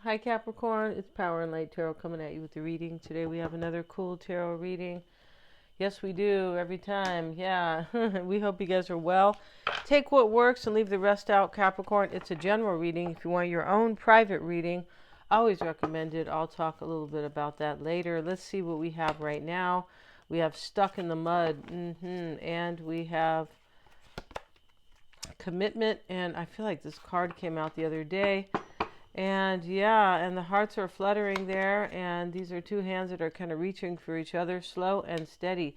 Hi Capricorn, it's Power and Light Tarot coming at you with the reading. Today we have another cool tarot reading. Yes, we do, every time. Yeah, we hope you guys are well. Take what works and leave the rest out, Capricorn. It's a general reading. If you want your own private reading, I always recommend it. I'll talk a little bit about that later. Let's see what we have right now. We have Stuck in the Mud, and we have Commitment, and I feel like this card came out the other day. And yeah, and the hearts are fluttering there, and these are two hands that are kind of reaching for each other. Slow and steady.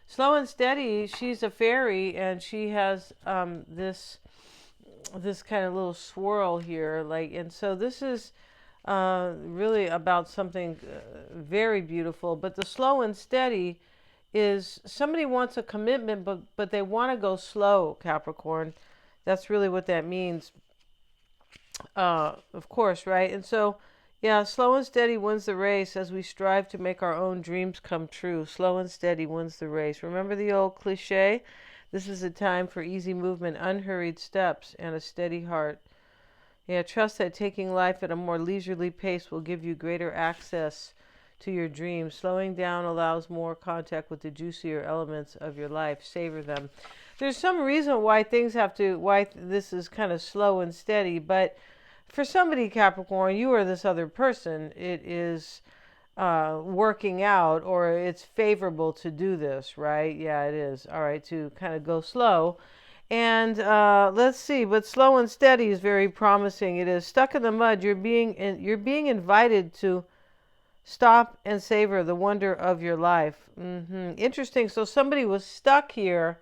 Slow and steady. She's a fairy, and she has this kind of little swirl here, and so this is really about something very beautiful. But the slow and steady is somebody wants a commitment, but they want to go slow, Capricorn. That's really what that means. Of course, right? And so, yeah, slow and steady wins the race as we strive to make our own dreams come true. Slow and steady wins the race. Remember the old cliche? This is a time for easy movement, unhurried steps, and a steady heart. Yeah, trust that taking life at a more leisurely pace will give you greater access to your dreams. Slowing down allows more contact with the juicier elements of your life. Savor them. There's some reason why why this is kind of slow and steady, but for somebody, Capricorn, you or this other person, it is working out, or it's favorable to do this, right? Yeah, it is. All right, to kind of go slow. And let's see, but slow and steady is very promising. It is stuck in the mud. You're being invited to stop and savor the wonder of your life. Interesting. So somebody was stuck here,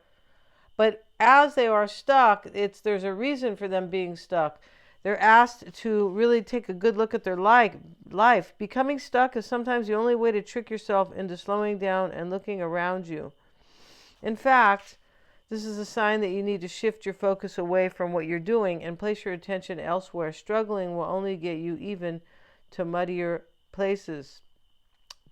but as they are stuck, there's a reason for them being stuck. They're asked to really take a good look at their life. Becoming stuck is sometimes the only way to trick yourself into slowing down and looking around you. In fact, this is a sign that you need to shift your focus away from what you're doing and place your attention elsewhere. Struggling will only get you even to muddier places.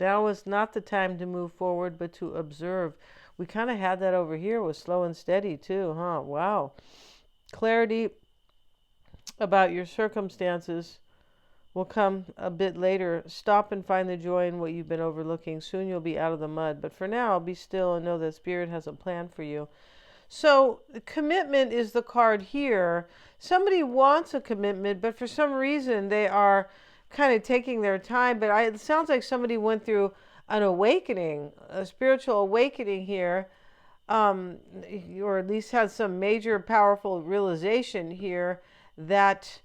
Now is not the time to move forward, but to observe. We kind of had that over here with slow and steady too, huh? Wow. Clarity about your circumstances will come a bit later. Stop and find the joy in what you've been overlooking. Soon you'll be out of the mud. But for now, be still and know that Spirit has a plan for you. So commitment is the card here. Somebody wants a commitment, but for some reason they are kind of taking their time. But it sounds like somebody went through an awakening, a spiritual awakening here, or at least had some major powerful realization here that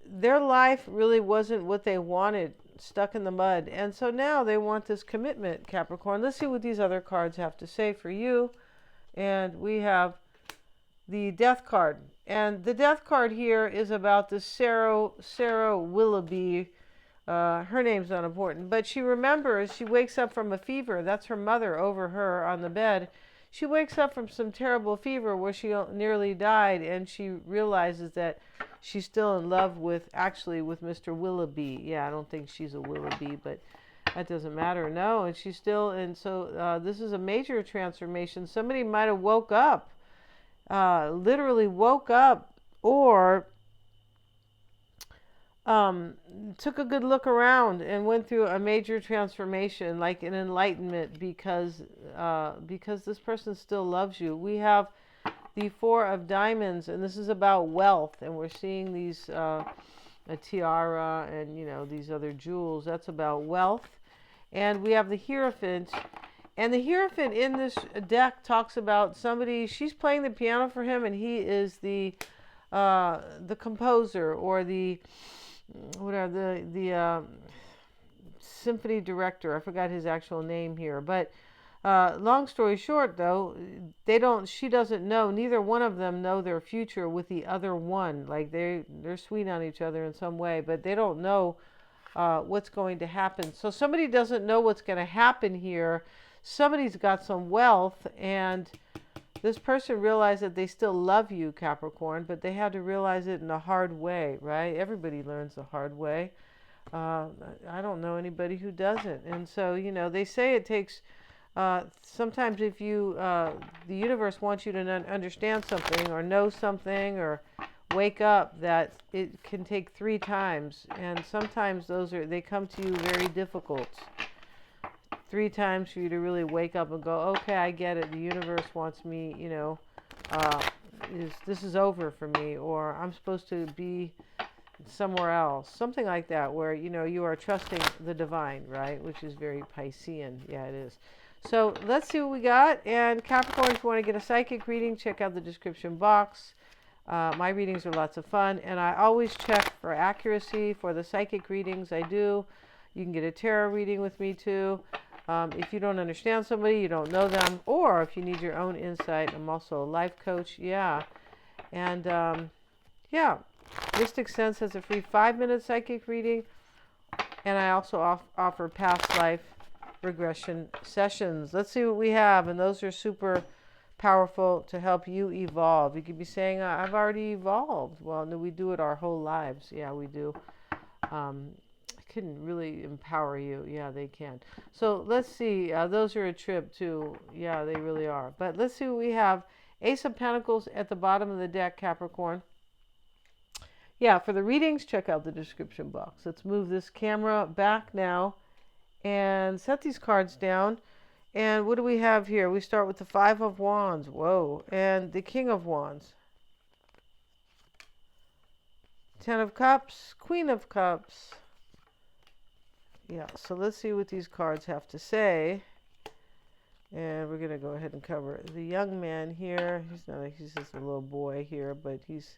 their life really wasn't what they wanted, stuck in the mud. And so now they want this commitment, Capricorn. Let's see what these other cards have to say for you. And we have the Death card. And the Death card here is about the Sarah Willoughby. Her name's not important, but she remembers she wakes up from a fever. That's her mother over her on the bed. She wakes up from some terrible fever where she nearly died, and she realizes that she's still in love with Mr. Willoughby. Yeah, I don't think she's a Willoughby, but that doesn't matter. No, and she's still, and so this is a major transformation. Somebody might have woke up, literally woke up, or took a good look around and went through a major transformation, like an enlightenment, because this person still loves you. We have the Four of Diamonds, and this is about wealth, and we're seeing these a tiara and these other jewels. That's about wealth. And we have the Hierophant, and the Hierophant in this deck talks about somebody. She's playing the piano for him, and he is the composer, or the symphony director. I forgot his actual name here, but long story short, though, she doesn't know, neither one of them know their future with the other one. Like they're sweet on each other in some way, but they don't know what's going to happen. So somebody doesn't know what's going to happen here. Somebody's got some wealth, and this person realized that they still love you, Capricorn, but they had to realize it in a hard way, right? Everybody learns the hard way. I don't know anybody who doesn't. And so, they say it takes, sometimes if the universe wants you to understand something or know something or wake up that it can take 3 times, and sometimes they come to you very difficult. 3 times for you to really wake up and go, okay, I get it. The universe wants me, uh, this is over for me, or I'm supposed to be somewhere else, something like that, where you are trusting the divine, right? Which is very Piscean. Yeah, it is. So let's see what we got. And Capricorn, if you want to get a psychic reading, check out the description box. My readings are lots of fun, and I always check for accuracy for the psychic readings I do. You can get a tarot reading with me too. If you don't understand somebody, you don't know them, or if you need your own insight, I'm also a life coach. Yeah. And yeah, Mystic Sense has a free 5-minute psychic reading, and I also offer past life regression sessions. Let's see what we have, and those are super powerful to help you evolve. You could be saying, I've already evolved. Well, no, we do it our whole lives. Yeah, we do. Can really empower you. Yeah, they can. So let's see. Those are a trip too. Yeah, they really are. But let's see what we have. Ace of Pentacles at the bottom of the deck, Capricorn. Yeah, for the readings, check out the description box. Let's move this camera back now and set these cards down. And what do we have here? We start with the Five of Wands. Whoa. And the King of Wands. Ten of Cups. Queen of Cups. Yeah, so let's see what these cards have to say. And we're going to go ahead and cover the young man here. He's just a little boy here, but he's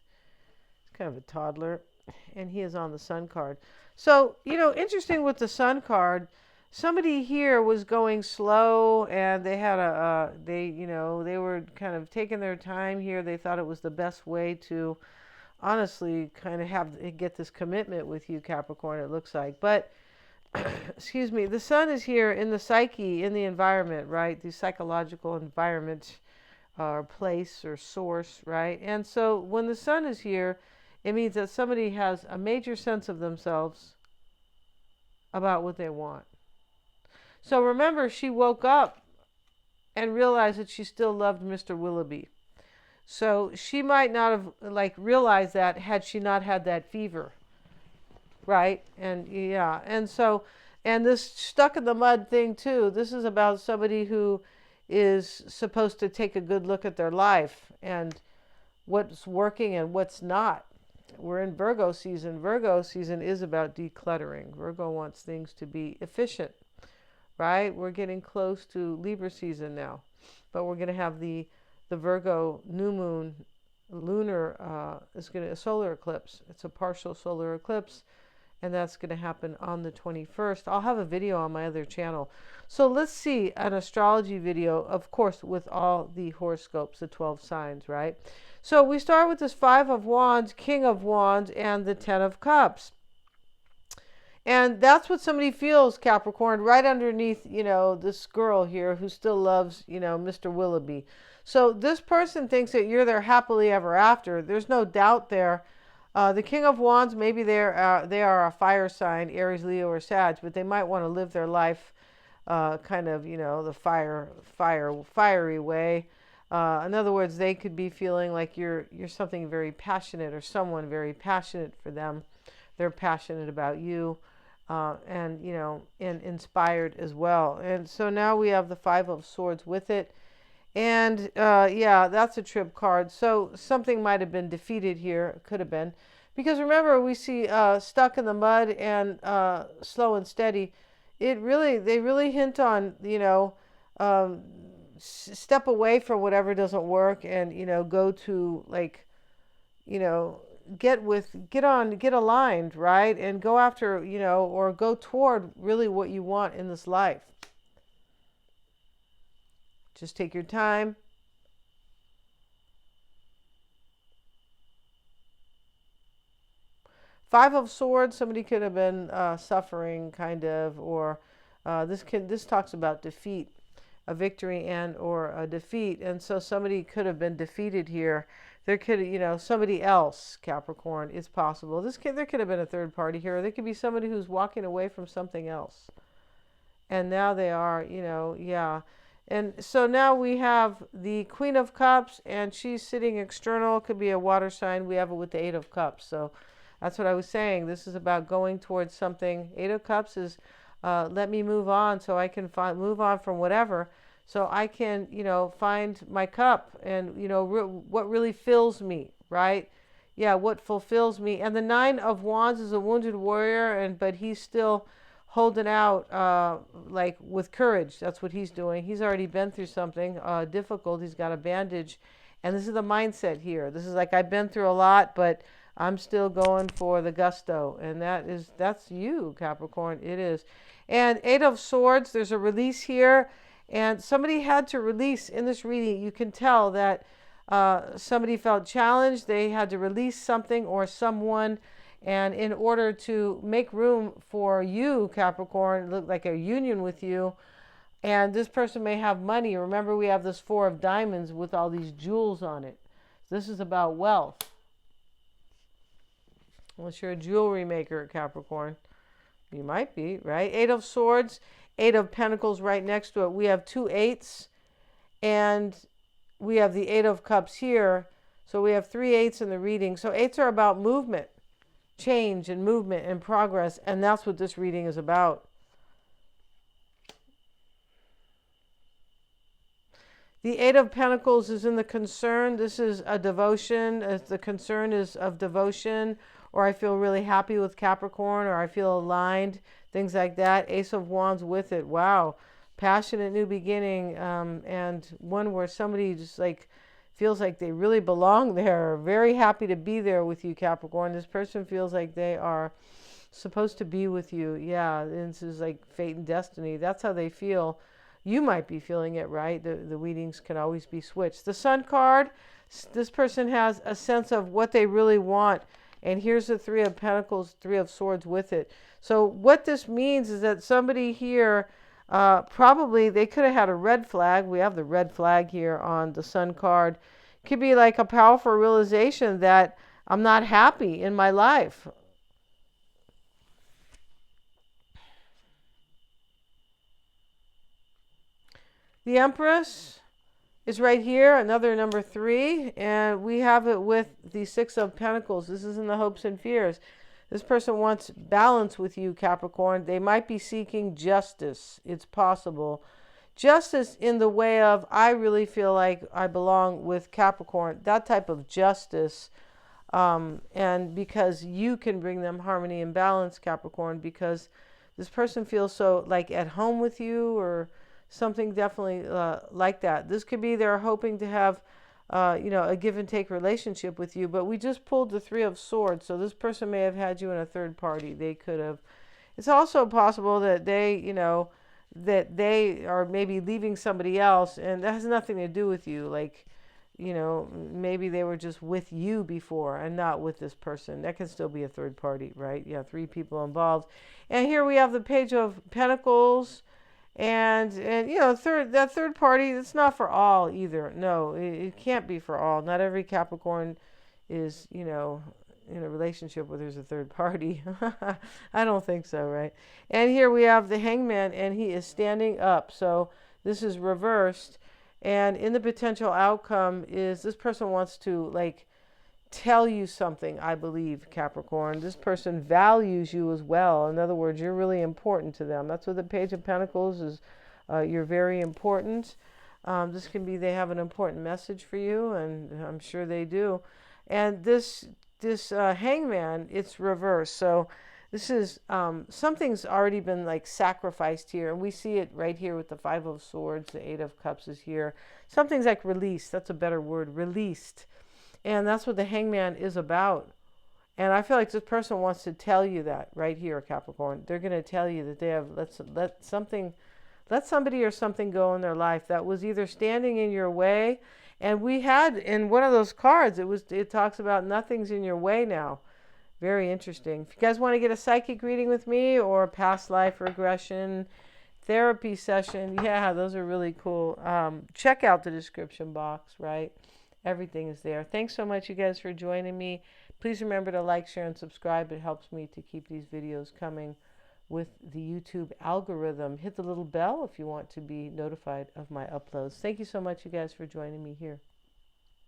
kind of a toddler. And he is on the Sun card. So, interesting with the Sun card, somebody here was going slow, and they had they were kind of taking their time here. They thought it was the best way to honestly kind of get this commitment with you, Capricorn, it looks like. But excuse me, the sun is here in the psyche, in the environment, right? The psychological environment or place or source, right? And so when the sun is here, it means that somebody has a major sense of themselves about what they want. So remember, she woke up and realized that she still loved Mr. Willoughby. So she might not have realized that had she not had that fever. Right? And yeah, and this stuck in the mud thing too. This is about somebody who is supposed to take a good look at their life and what's working and what's not. We're in Virgo season. Virgo season is about decluttering. Virgo wants things to be efficient, right? We're getting close to Libra season now, but we're going to have the Virgo new moon lunar a solar eclipse. It's a partial solar eclipse. And that's going to happen on the 21st. I'll have a video on my other channel. So let's see an astrology video, of course, with all the horoscopes, the 12 signs, right? So we start with this Five of Wands, King of Wands, and the Ten of Cups. And that's what somebody feels, Capricorn, right underneath, this girl here who still loves, Mr. Willoughby. So this person thinks that you're their happily ever after. There's no doubt there. The King of Wands, maybe they are a fire sign, Aries, Leo, or Sag, but they might want to live their life kind of, the fiery way. In other words, they could be feeling like you're something very passionate or someone very passionate for them. They're passionate about you and inspired as well. And so now we have the Five of Swords with it. And yeah, that's a trip card. So something might have been defeated here. Could have been. Because remember, we see stuck in the mud and slow and steady. They really hint on, step away from whatever doesn't work and, go to get aligned, right? And go after, or go toward really what you want in this life. Just take your time. Five of Swords, somebody could have been suffering, kind of, or this talks about defeat, a victory and or a defeat, and so somebody could have been defeated here. There could, somebody else, Capricorn, it's possible. There could have been a third party here. Or there could be somebody who's walking away from something else, and now they are, yeah. And so now we have the Queen of Cups, and she's sitting external. Could be a water sign. We have it with the Eight of Cups. So that's what I was saying. This is about going towards something. Eight of Cups is let me move on so I can move on from whatever. So I can, find my cup and, what really fills me, right? Yeah, what fulfills me. And the Nine of Wands is a wounded warrior, but he's still holding out like with courage. That's what he's doing. He's already been through something difficult. He's got a bandage. And this is the mindset here. This is like, I've been through a lot, but I'm still going for the gusto. And that's you, Capricorn. It is. And Eight of Swords, there's a release here. And somebody had to release in this reading. You can tell that somebody felt challenged. They had to release something or someone. And in order to make room for you, Capricorn, look like a union with you, and this person may have money. Remember, we have this Four of Diamonds with all these jewels on it. This is about wealth. Unless you're a jewelry maker, Capricorn. You might be, right? Eight of Swords, Eight of Pentacles right next to it. We have two eights, and we have the Eight of Cups here. So we have three eights in the reading. So eights are about movement, change and movement and progress, and that's what this reading is about. The Eight of Pentacles is in the concern. This is a devotion. The concern is of devotion, or I feel really happy with Capricorn, or I feel aligned, things like that. Ace of Wands with it. Wow. Passionate new beginning, and one where somebody just like feels like they really belong there. Very happy to be there with you, Capricorn. This person feels like they are supposed to be with you. Yeah, this is like fate and destiny. That's how they feel. You might be feeling it, right? The readings can always be switched. The Sun card, this person has a sense of what they really want. And here's the Three of Pentacles, Three of Swords with it. So what this means is that somebody here, probably they could have had a red flag. We have the red flag here on the Sun card. Could be like a powerful realization that I'm not happy in my life. The Empress is right here, another number 3, and we have it with the Six of Pentacles. This is in the hopes and fears. This person wants balance with you, Capricorn. They might be seeking justice. It's possible. Justice in the way of, I really feel like I belong with Capricorn. That type of justice. And because you can bring them harmony and balance, Capricorn, because this person feels so like at home with you, or something definitely like that. This could be they're hoping to have a give and take relationship with you, but we just pulled the Three of Swords, so this person may have had you in a third party. They could have. It's also possible that that they are maybe leaving somebody else, and that has nothing to do with you. Like, maybe they were just with you before and not with this person. That can still be a third party, right? Yeah, 3 people involved. And here we have the Page of Pentacles. And that third party, it's not for all either. No, it can't be for all. Not every Capricorn is, in a relationship where there's a third party. I don't think so, right? And here we have the Hangman, and he is standing up. So this is reversed. And in the potential outcome is this person wants to tell you something, I believe, Capricorn. This person values you as well. In other words, you're really important to them. That's what the Page of Pentacles is. You're very important. This can be they have an important message for you, and I'm sure they do. And this Hangman, it's reversed. So this is something's already been sacrificed here, and we see it right here with the Five of Swords. The Eight of Cups is here. Something's released. That's a better word, released. And that's what the Hangman is about. And I feel like this person wants to tell you that right here, Capricorn. They're going to tell you that they have let somebody or something go in their life that was either standing in your way. And we had in one of those cards, it talks about nothing's in your way now. Very interesting. If you guys want to get a psychic reading with me or a past life regression therapy session, yeah, those are really cool. Check out the description box, right? Everything is there. Thanks so much, you guys, for joining me. Please remember to like, share, and subscribe. It helps me to keep these videos coming with the YouTube algorithm. Hit the little bell if you want to be notified of my uploads. Thank you so much, you guys, for joining me here.